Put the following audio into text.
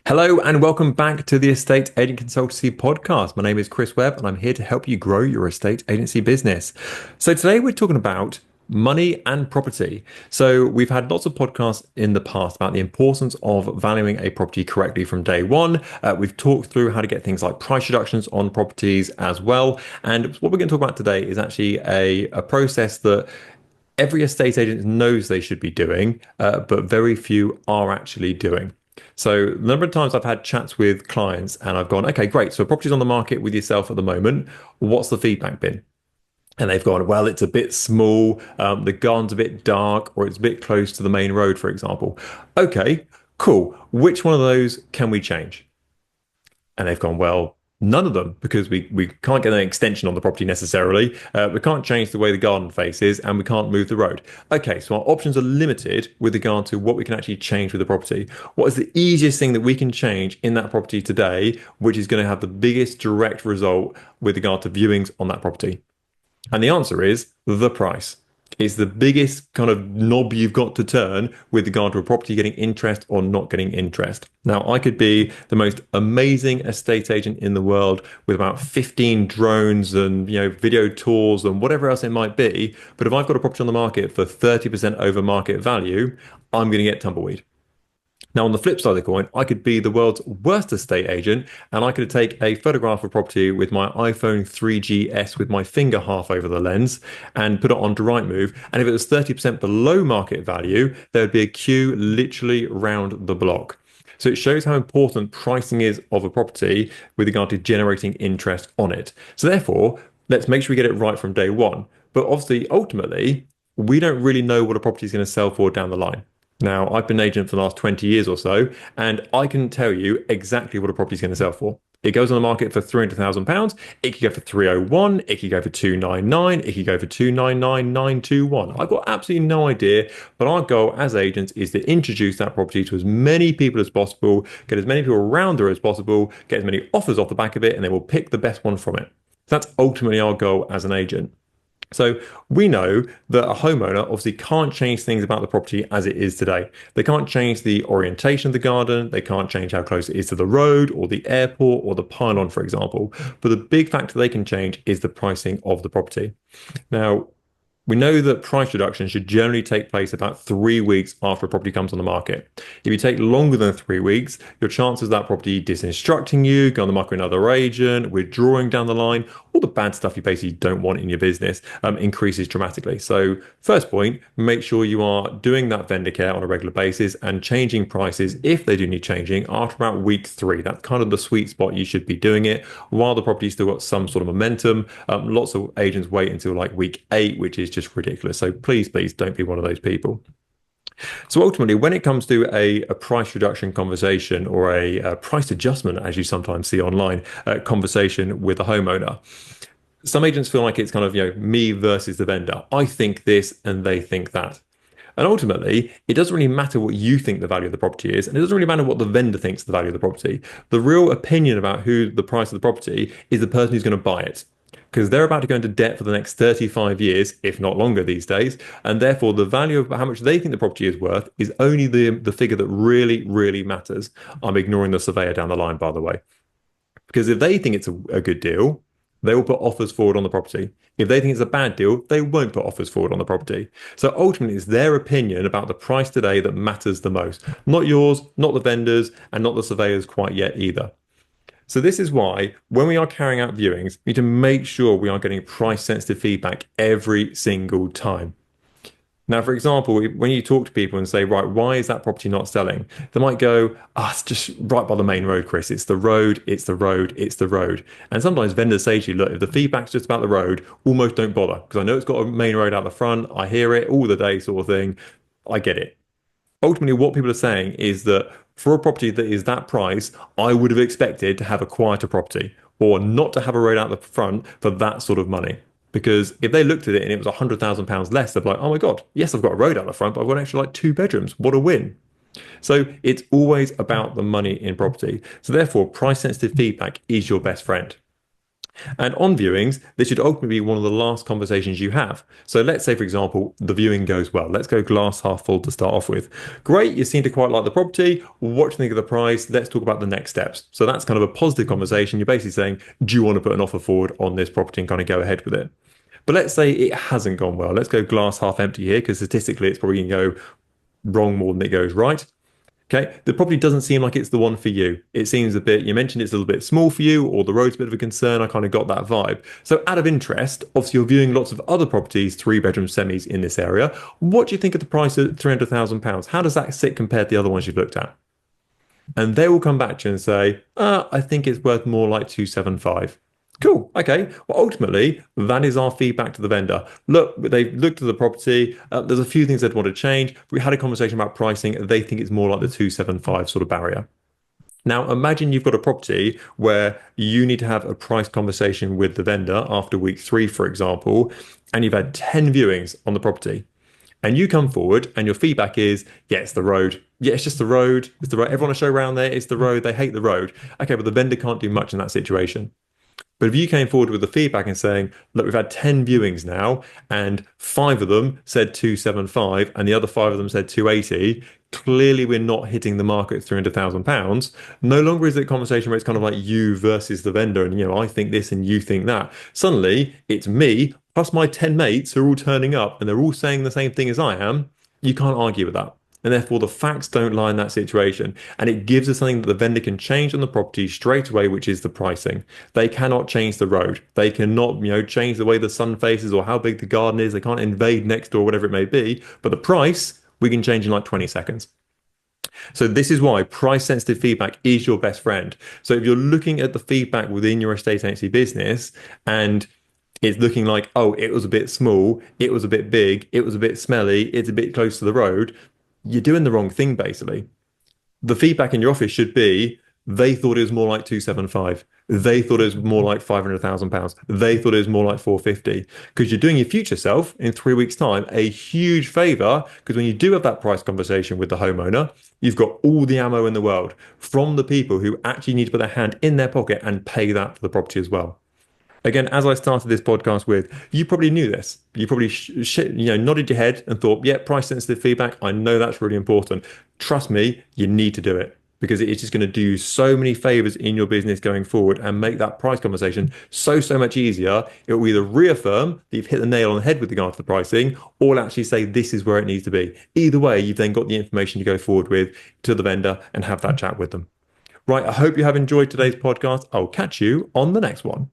Hello and welcome back to the Estate Agent Consultancy Podcast. My name is Chris Webb and I'm here to help you grow your estate agency business. So today we're talking about money and property. So we've had lots of podcasts in the past about the importance of valuing a property correctly from day one. We've talked through how to get things like price reductions on properties as well. And what we're going to talk about today is actually a process that every estate agent knows they should be doing, but very few are actually doing. So the number of times I've had chats with clients and I've gone, okay, great. So property's on the market with yourself at the moment. What's the feedback been? And they've gone, well, it's a bit small, the garden's a bit dark, or it's a bit close to the main road, for example. Okay, cool. Which one of those can we change? And they've gone, well, none of them, because we can't get an extension on the property necessarily. We can't change the way the garden faces, and we can't move the road. Okay, so our options are limited with regard to what we can actually change with the property. What is the easiest thing that we can change in that property today, which is going to have the biggest direct result with regard to viewings on that property? And the answer is the price. It's the biggest kind of knob you've got to turn with regard to a property getting interest or not getting interest. Now, I could be the most amazing estate agent in the world with about 15 drones and video tours and whatever else it might be. But if I've got a property on the market for 30% over market value, I'm going to get tumbleweed. Now, on the flip side of the coin, I could be the world's worst estate agent and I could take a photograph of property with my iPhone 3GS with my finger half over the lens and put it onto Rightmove. And if it was 30% below market value, there would be a queue literally round the block. So it shows how important pricing is of a property with regard to generating interest on it. So therefore, let's make sure we get it right from day one. But obviously, ultimately, we don't really know what a property is going to sell for down the line. Now, I've been an agent for the last 20 years or so, and I can tell you exactly what a property is going to sell for. It goes on the market for £300,000. It could go for 301. It could go for 299. It could go for 299,921. I've got absolutely no idea, but our goal as agents is to introduce that property to as many people as possible, get as many people around there as possible, get as many offers off the back of it, and then we'll pick the best one from it. That's ultimately our goal as an agent. So we know that a homeowner obviously can't change things about the property as it is today. They can't change the orientation of the garden. They can't change how close it is to the road or the airport or the pylon, for example. But the big factor they can change is the pricing of the property. Now, we know that price reduction should generally take place about 3 weeks after a property comes on the market. If you take longer than 3 weeks, your chances of that property disinstructing you, going on the market with another agent, withdrawing down the line, all the bad stuff you basically don't want in your business increases dramatically. So first point, make sure you are doing that vendor care on a regular basis and changing prices if they do need changing after about week 3. That's kind of the sweet spot you should be doing it while the property's still got some sort of momentum. Lots of agents wait until like week 8, which is just ridiculous. So please don't be one of those people. So ultimately, when it comes to a price reduction conversation or a price adjustment, as you sometimes see online, conversation with a homeowner, some agents feel like it's kind of, me versus the vendor. I think this and they think that. And ultimately, it doesn't really matter what you think the value of the property is, and it doesn't really matter what the vendor thinks the value of the property. The real opinion about who the price of the property is the person who's going to buy it, because they're about to go into debt for the next 35 years, if not longer these days. And therefore, the value of how much they think the property is worth is only the figure that really, really matters. I'm ignoring the surveyor down the line, by the way. Because if they think it's a good deal, they will put offers forward on the property. If they think it's a bad deal, they won't put offers forward on the property. So ultimately, it's their opinion about the price today that matters the most. Not yours, not the vendors, and not the surveyors quite yet either. So this is why when we are carrying out viewings, we need to make sure we are getting price sensitive feedback every single time. Now, for example, when you talk to people and say, right, why is that property not selling? They might go, it's just right by the main road, Chris. It's the road, it's the road, it's the road. And sometimes vendors say to you, look, if the feedback's just about the road, almost don't bother. Because I know it's got a main road out the front. I hear it all the day sort of thing. I get it. Ultimately, what people are saying is that for a property that is that price, I would have expected to have a quieter property or not to have a road out the front for that sort of money. Because if they looked at it and it was £100,000 less, they'd be like, oh my God, yes, I've got a road out the front, but I've got actually like 2 bedrooms. What a win. So it's always about the money in property. So therefore, price sensitive feedback is your best friend. And on viewings, this should ultimately be one of the last conversations you have. So let's say, for example, the viewing goes well. Let's go glass half full to start off with. Great, you seem to quite like the property. What do you think of the price? Let's talk about the next steps. So that's kind of a positive conversation. You're basically saying, do you want to put an offer forward on this property and kind of go ahead with it? But let's say it hasn't gone well. Let's go glass half empty here because statistically it's probably going to go wrong more than it goes right. Okay, the property doesn't seem like it's the one for you. It seems a bit, you mentioned it's a little bit small for you, or the road's a bit of a concern. I kind of got that vibe. So, out of interest, obviously, you're viewing lots of other properties, three-bedroom semis in this area. What do you think of the price of £300,000? How does that sit compared to the other ones you've looked at? And they will come back to you and say, I think it's worth more like 275. Cool. Okay. Well, ultimately, that is our feedback to the vendor. Look, they've looked at the property. There's a few things they'd want to change. We had a conversation about pricing. They think it's more like the 275 sort of barrier. Now, imagine you've got a property where you need to have a price conversation with the vendor after week 3, for example, and you've had 10 viewings on the property. And you come forward and your feedback is, yeah, it's the road. Yeah, it's just the road. It's the road. Everyone I show around there, it's the road. They hate the road. Okay, but the vendor can't do much in that situation. But if you came forward with the feedback and saying, look, we've had 10 viewings now, and 5 of them said 275, and the other 5 of them said 280, clearly we're not hitting the market at £300,000. No longer is it a conversation where it's kind of like you versus the vendor, and I think this and you think that. Suddenly, it's me plus my 10 mates who are all turning up, and they're all saying the same thing as I am. You can't argue with that. And therefore, the facts don't lie in that situation. And it gives us something that the vendor can change on the property straight away, which is the pricing. They cannot change the road. They cannot, change the way the sun faces or how big the garden is. They can't invade next door, whatever it may be. But the price, we can change in like 20 seconds. So this is why price sensitive feedback is your best friend. So if you're looking at the feedback within your estate agency business and it's looking like, oh, it was a bit small, it was a bit big, it was a bit smelly, it's a bit close to the road, you're doing the wrong thing, basically. The feedback in your office should be they thought it was more like 275. They thought it was more like £500,000. They thought it was more like 450. Because you're doing your future self in 3 weeks' time a huge favor. Because when you do have that price conversation with the homeowner, you've got all the ammo in the world from the people who actually need to put their hand in their pocket and pay that for the property as well. Again, as I started this podcast with, you probably knew this. You probably nodded your head and thought, yeah, price sensitive feedback. I know that's really important. Trust me, you need to do it because it's just going to do you so many favors in your business going forward and make that price conversation so much easier. It will either reaffirm that you've hit the nail on the head with regard to the pricing or actually say this is where it needs to be. Either way, you've then got the information to go forward with to the vendor and have that chat with them. Right. I hope you have enjoyed today's podcast. I'll catch you on the next one.